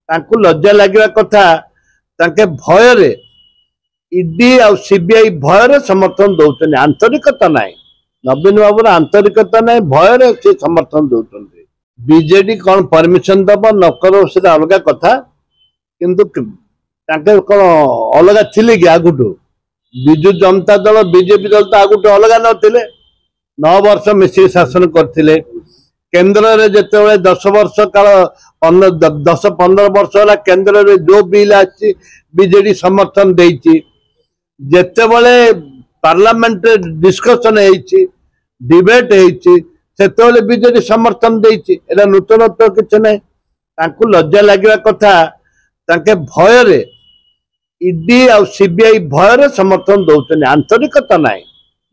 तांकु लज्जा लगे कथा तांके भय ईडी आ सीबीआई भय समर्थन दौरान आंतरिकता ना नवीन बाबू आंतरिकता ना भय से समर्थन दौरान बीजेडी कौन परमिशन दब न करो से अलग कथा किंतु कौन अलग थिले कि आगुठू विजु जनता दल बीजेपी दल तो आगुठू अलग नथिले 9 वर्ष मिसिक शासन करथिले केंद्र रे जते 10 वर्ष काल 10-15 वर्ष होला केंद्र रे जो बिल आछि बीजेडी समर्थन देछि जते बळे पार्लियामेंट रे डिस्कशन हेछि डिबेट हेछि सेते बीजेडी समर्थन देछि एला नूतन तो किछ नै तांकु लज्जा लागिवा कथा तांके भय रे ईडी आ सीबीआई भय समर्थन दौरान आंतरिकता ना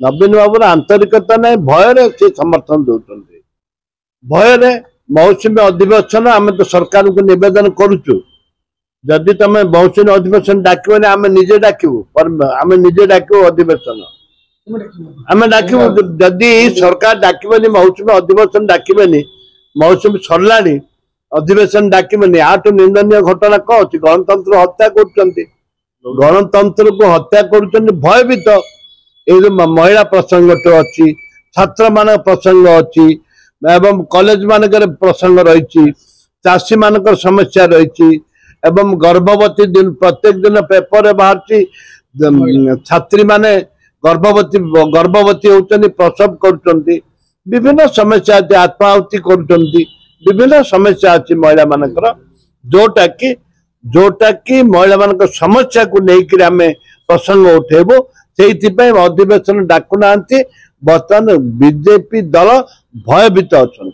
नवीन बाबू आंतरिकता ना भय से समर्थन दौरान भय मौसुमी अधिवेशन आम तो सरकार को निवेदन करुचु जदि तुम मौसुमी अधिवेशन डाकबे आम निजे डाकबू आम निजे डाकबू अधिवेशन आम डाकबू जदि सरकार डाकबे मौसुमी अधिवेशन डाकबे मौसुमी सरला अधिवेशन डाकबे आठ निंदनीय घटना कौन अच्छी गणतंत्र हत्या कर गणतंत्र को हत्या कर भयभीत ये महिला प्रसंग अच्छी छात्र मान प्रसंग अच्छी एवं कॉलेज मानकर प्रसंग रही चाषी मानकर समस्या रही एवं गर्भवती दिन प्रत्येक दिन पेपर बाहर छात्री माने गर्भवती होती प्रसव कर विभिन्न समस्या अच्छी आत्माहुति कर विभिन्न समस्या अच्छी महिला मानकर जोटा कि महिला मान समस्या को लेकर आम प्रसंग उठेबू से अधिवेशन डाकुना बर्तमान बीजेपी दल भयभीत अच्छा।